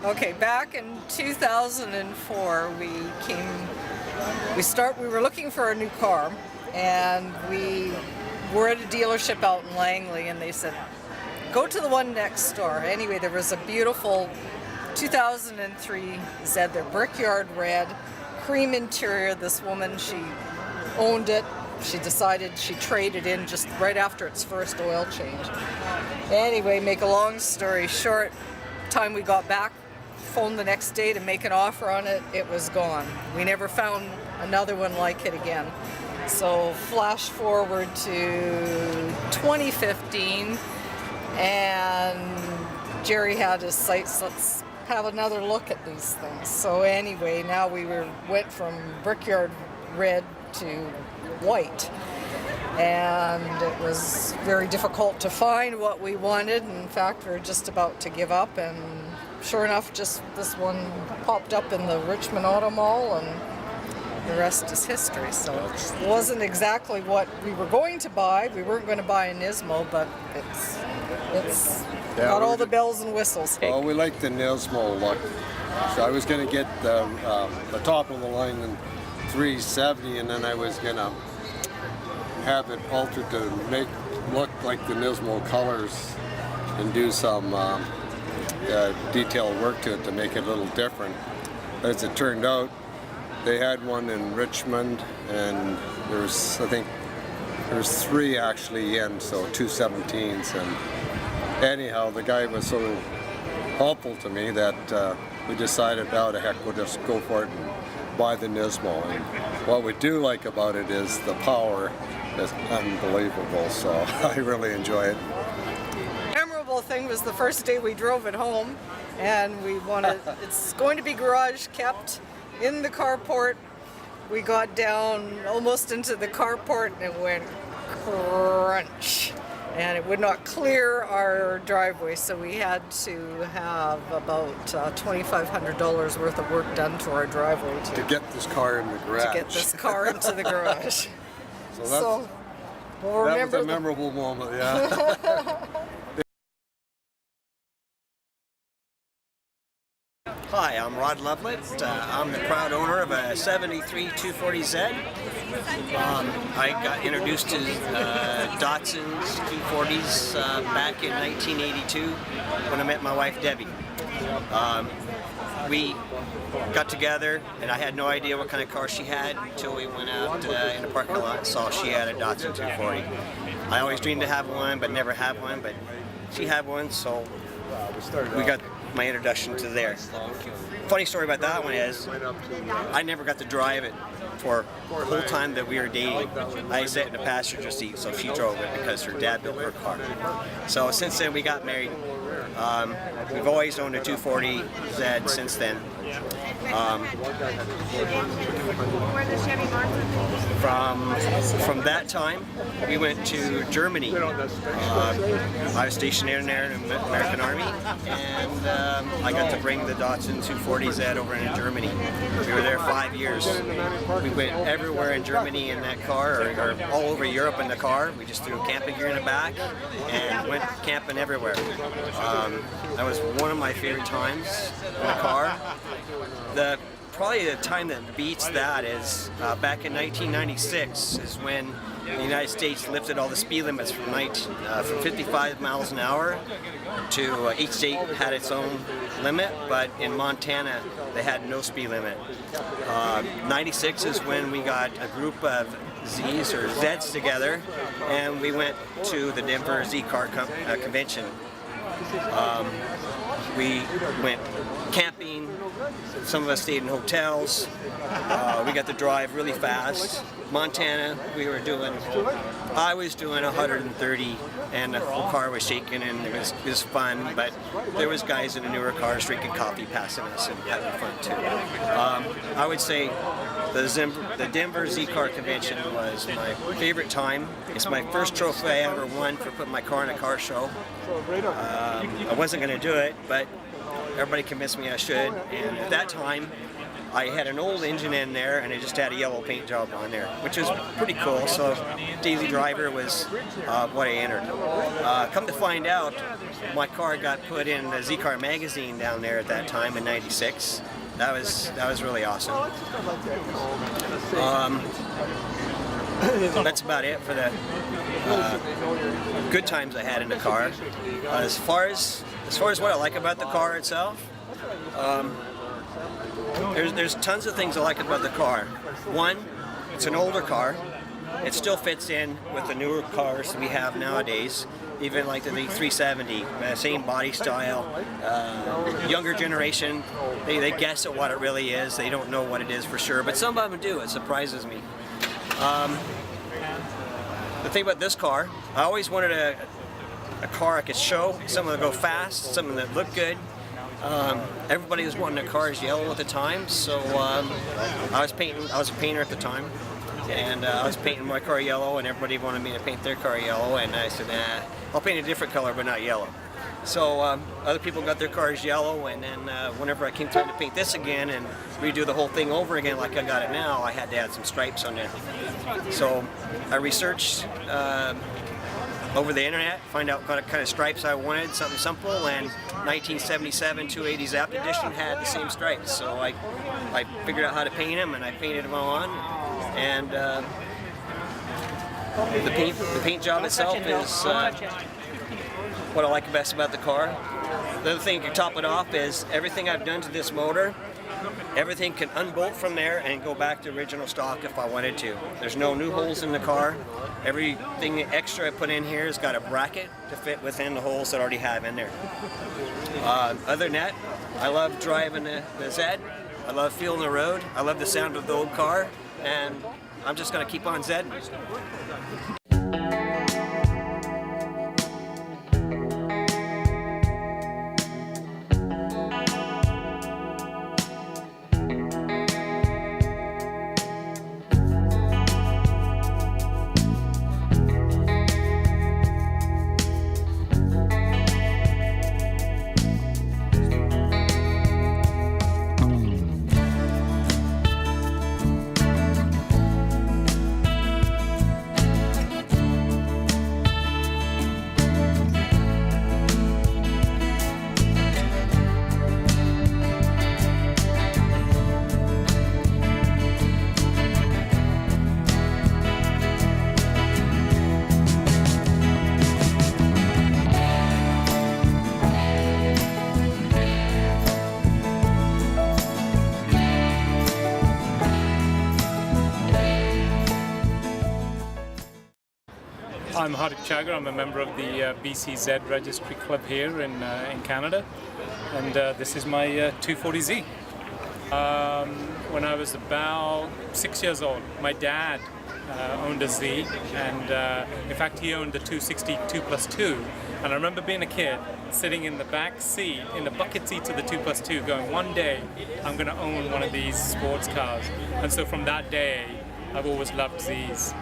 Okay, back in 2004, we were looking for a new car, and we were at a dealership out in Langley, and they said, go to the one next door. Anyway, there was a beautiful 2003 Z, they're brickyard red, cream interior. This woman, she owned it. She decided she traded in just right after its first oil change. Anyway, make a long story short, time we got back, phoned the next day to make an offer on it, it was gone. We never found another one like it again. So flash forward to 2015, and Jerry had his sights, let's have another look at these things. So anyway, now went from brickyard red to white, and it was very difficult to find what we wanted. In fact, we were just about to give up, and sure enough, just this one popped up in the Richmond Auto Mall, and the rest is history. So it wasn't exactly what we were going to buy. We weren't going to buy a Nismo, but it's got all the bells and whistles. Well, we like the Nismo look. So I was going to get the top of the line in 370, and then I was going to have it altered to look like the Nismo colors and do some detailed work to it to make it a little different. But as it turned out, they had one in Richmond, and I think there's 3 actually in, so 217s. And anyhow, the guy was so helpful to me that we decided, oh, the heck, we'll just go for it and buy the Nismo. And what we do like about it is the power is unbelievable, so I really enjoy it. Memorable thing was the first day we drove it home, and we wanted, it's going to be garage kept in the carport. We got down almost into the carport, and it went crunch, and it would not clear our driveway, so we had to have about $2,500 worth of work done to our driveway to get this car in the garage. To get this car into the garage. So we'll that was a memorable moment, yeah. Hi, I'm Rod Lovelet. I'm the proud owner of a 73 240Z. I got introduced to Datsun's 240s back in 1982 when I met my wife Debbie. We got together, and I had no idea what kind of car she had until we went out in the parking lot and saw she had a Datsun 240. I always dreamed to have one, but never had one, but she had one, so we got my introduction to there. Funny story about that one is I never got to drive it for the whole time that we were dating. I sat in the passenger seat, so she drove it because her dad built her car. So since then we got married. We've always owned a 240Z since then. From that time, we went to Germany. I was stationed there in the American Army, and I got to bring the Datsun 240Z over into Germany. We were there 5 years. We went everywhere in Germany in that car, or all over Europe in the car. We just threw camping gear in the back and went camping everywhere. That was one of my favorite times in the car. Probably the time that beats that is back in 1996 is when the United States lifted all the speed limits from 55 miles an hour to each state had its own limit, but in Montana they had no speed limit. 96 is when we got a group of Zs or Zs together, and we went to the Denver Z-Car Convention. We went camping, some of us stayed in hotels, we got to drive really fast. Montana, I was doing 130, and the whole car was shaking, and it was fun, but there was guys in the newer cars drinking coffee, passing us, and having fun too. I would say the Denver Z-Car Convention was my favorite time. It's my first trophy I ever won for putting my car in a car show. I wasn't going to do it, but everybody convinced me I should, and at that time I had an old engine in there, and it just had a yellow paint job on there, which is pretty cool. So Daily Driver was what I entered. Come to find out, my car got put in the Z-Car magazine down there at that time in '96. That was really awesome. That's about it for the good times I had in the car. As far as what I like about the car itself, there's tons of things I like about the car. One, it's an older car. It still fits in with the newer cars we have nowadays. Even like the 370, same body style. Younger generation, they guess at what it really is. They don't know what it is for sure, but some of them do. It surprises me. The thing about this car, I always wanted a car I could show, something that go fast, something that looked good. Everybody was wanting their cars yellow at the time, so I was a painter at the time, and I was painting my car yellow, and everybody wanted me to paint their car yellow, and I said, nah, I'll paint a different color, but not yellow. So other people got their cars yellow, and then whenever I came time to paint this again and redo the whole thing over again like I got it now, I had to add some stripes on there. So I researched over the internet, find out what kind of stripes I wanted, something simple, and 1977 280 Zapped Edition had the same stripes. So I figured out how to paint them, and I painted them all on. And the paint job itself is what I like best about the car. The other thing to top it off is everything I've done to this motor, everything can unbolt from there and go back to original stock if I wanted to. There's no new holes in the car. Everything extra I put in here has got a bracket to fit within the holes that I already have in there. Other than that, I love driving the Zed. I love feeling the road. I love the sound of the old car, and I'm just going to keep on Zedding. I'm Hardik Chagger. I'm a member of the BCZ Registry Club here in Canada, and this is my 240Z. When I was about 6 years old, my dad owned a Z, and in fact he owned the 260 2+2, and I remember being a kid sitting in the back seat, in the bucket seats of the 2+2, going, one day I'm going to own one of these sports cars. And so from that day I've always loved Zs.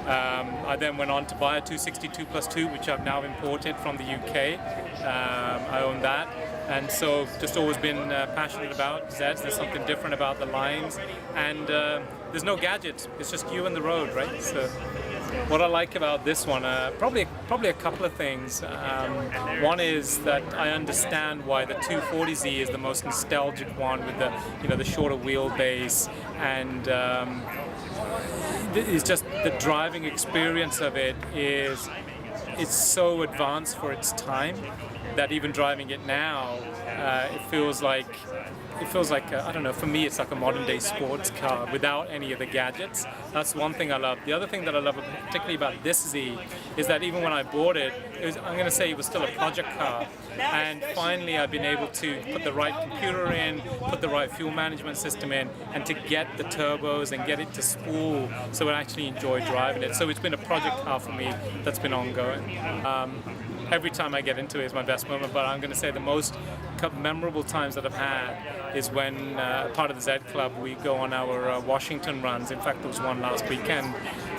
I then went on to buy a 260 2+2, which I've now imported from the UK. I own that, and so just always been passionate about Zeds. There's something different about the lines, and there's no gadgets. It's just you and the road, right? So what I like about this one, probably a couple of things. One is that I understand why the 240Z is the most nostalgic one, with the shorter wheelbase, and it's just the driving experience of it it's so advanced for its time that even driving it now, it feels like I don't know, for me it's like a modern day sports car without any of the gadgets. That's one thing I love. The other thing that I love particularly about this Z is that even when I bought it, I'm going to say it was still a project car, and finally I've been able to put the right computer in, put the right fuel management system in, and to get the turbos and get it to spool so I actually enjoy driving it. So it's been a project car for me that's been ongoing. Every time I get into it is my best moment, but I'm going to say the most memorable times that I've had is when part of the Z Club, we go on our Washington runs. In fact, there was one last weekend,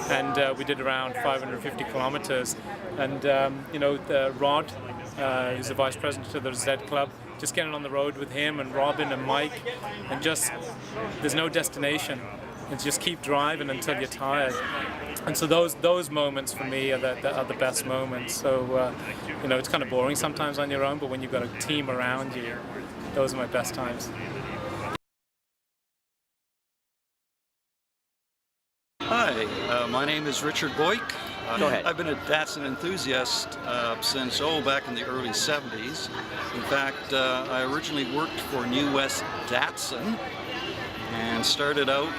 and we did around 550 kilometers. And the Rod, who's the vice president of the Z Club, just getting on the road with him and Robin and Mike, and just there's no destination. And just keep driving until you're tired. And so those moments for me are the best moments. So you know, it's kind of boring sometimes on your own, but when you've got a team around you, those are my best times. Hi, my name is Richard Boyk. Go ahead. I've been a Datsun enthusiast since, back in the early 70s. In fact, I originally worked for New West Datsun and started out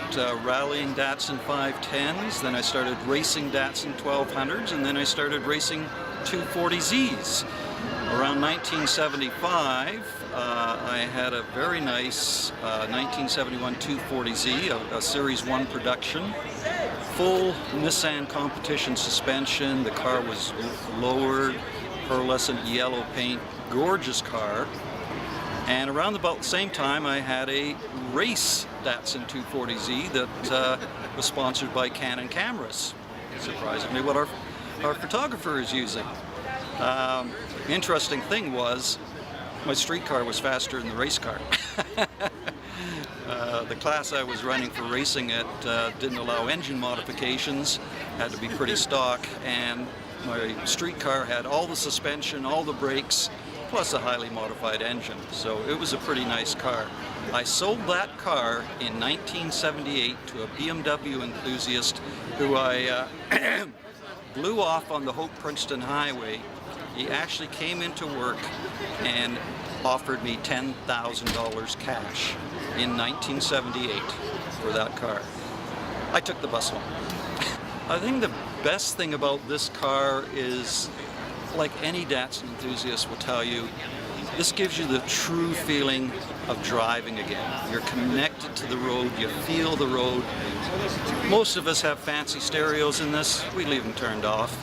rallying Datsun 510s, then I started racing Datsun 1200s, and then I started racing 240Zs. Around 1975, I had a very nice 1971 240Z, a Series 1 production, full Nissan competition suspension. The car was lowered, pearlescent yellow paint, gorgeous car. And around about the same time, I had a race Datsun 240Z that was sponsored by Canon cameras. Surprisingly, what our photographer is using. Interesting thing was, my street car was faster than the race car. The class I was running for racing it didn't allow engine modifications, had to be pretty stock, and my street car had all the suspension, all the brakes, plus a highly modified engine. So it was a pretty nice car. I sold that car in 1978 to a BMW enthusiast who I blew off on the Hope-Princeton Highway. He actually came into work and offered me $10,000 cash in 1978 for that car. I took the bus home. I think the best thing about this car is, like any Datsun enthusiast will tell you, this gives you the true feeling of driving again. You're connected to the road, you feel the road. Most of us have fancy stereos in this. We leave them turned off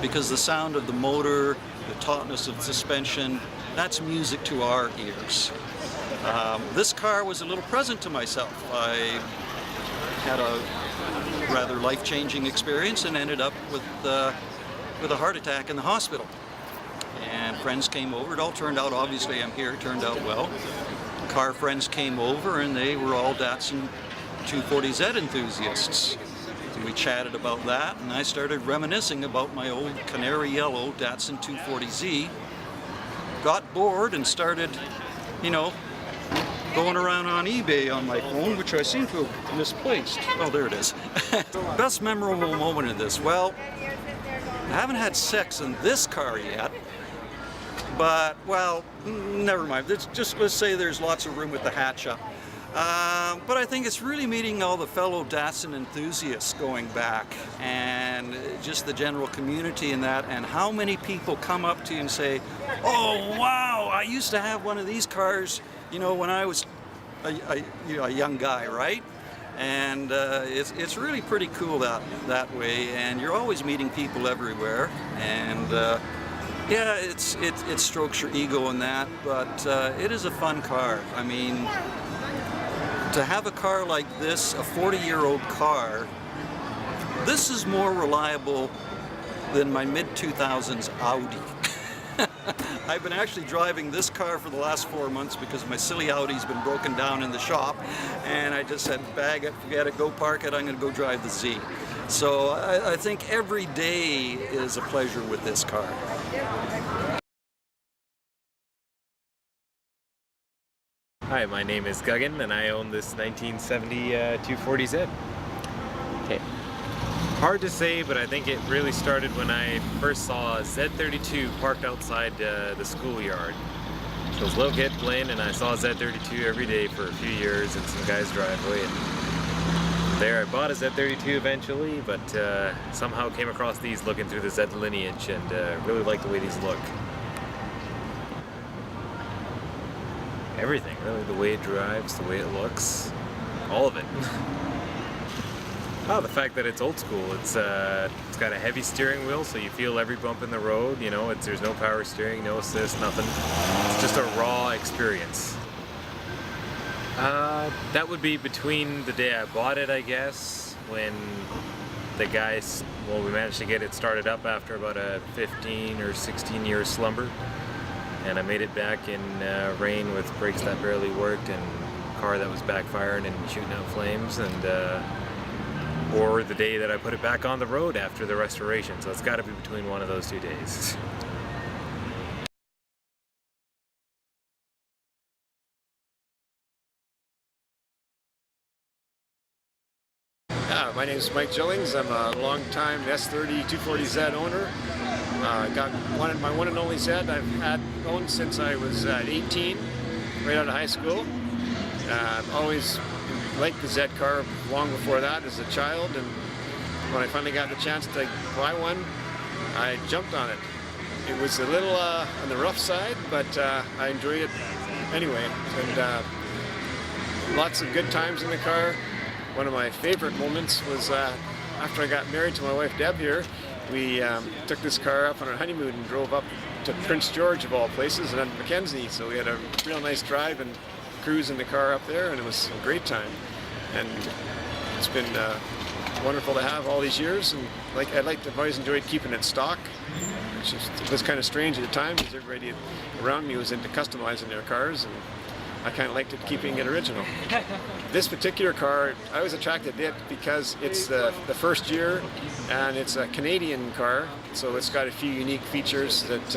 because the sound of the motor, the tautness of the suspension, that's music to our ears. This car was a little present to myself. I had a rather life-changing experience and ended up with a heart attack in the hospital. And friends came over. It all turned out, obviously I'm here, it turned out well. Car friends came over and they were all Datsun 240Z enthusiasts. And we chatted about that, and I started reminiscing about my old canary yellow Datsun 240Z. Got bored and started, you know, going around on eBay on my phone, which I seem to have misplaced. Oh, there it is. Best memorable moment in this? Well, I haven't had sex in this car yet, but, well, never mind. Let's say there's lots of room with the hatch up. But I think it's really meeting all the fellow Datsun enthusiasts going back, and just the general community in that, and how many people come up to you and say, oh wow, I used to have one of these cars, you know, when I was a young guy, right? And it's really pretty cool that way, and you're always meeting people everywhere, and yeah, it strokes your ego in that, but it is a fun car. I mean, to have a car like this, a 40-year-old car, this is more reliable than my mid-2000s Audi. I've been actually driving this car for the last 4 months because my silly Audi's been broken down in the shop, and I just said, bag it, forget it, go park it, I'm going to go drive the Z. So I think every day is a pleasure with this car. Hi, my name is Guggen, and I own this 1970 240Z. Okay. Hard to say, but I think it really started when I first saw a Z32 parked outside the schoolyard. So I was a little kid playing, and I saw Z32 every day for a few years in some guy's driveway. And there I bought a Z32 eventually, but somehow came across these looking through the Z lineage, and really like the way these look. Everything, really, the way it drives, the way it looks, all of it. Oh, the fact that it's old school. It's got a heavy steering wheel, so you feel every bump in the road. You know, there's no power steering, no assist, nothing. It's just a raw experience. That would be between the day I bought it, I guess, when the guys, well, we managed to get it started up after about a 15 or 16 year slumber. and I made it back in rain with brakes that barely worked and a car that was backfiring and shooting out flames, and or the day that I put it back on the road after the restoration. So it's got to be between one of those 2 days. My name is Mike Jillings. I'm a long-time S30 240Z owner. Got my one and only Z I've owned since I was 18, right out of high school. I've always liked the Z car long before that as a child, and when I finally got the chance to buy one, I jumped on it. It was a little on the rough side, but I enjoyed it anyway, and lots of good times in the car. One of my favorite moments was after I got married to my wife Deb here. We took this car up on our honeymoon and drove up to Prince George of all places and then Mackenzie. So we had a real nice drive and cruise in the car up there, and it was a great time. And it's been wonderful to have all these years. And I've always enjoyed keeping it stock, which was kind of strange at the time because everybody around me was into customizing their cars, and I kind of liked it keeping it original. This particular car, I was attracted to it because it's the first year and it's a Canadian car, so it's got a few unique features that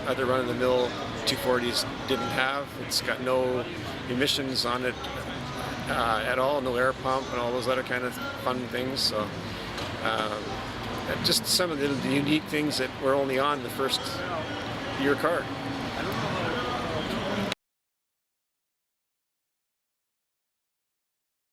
other run-of-the-mill 240s didn't have. It's got no emissions on it at all, no air pump and all those other kind of fun things. So just some of the unique things that were only on the first year car.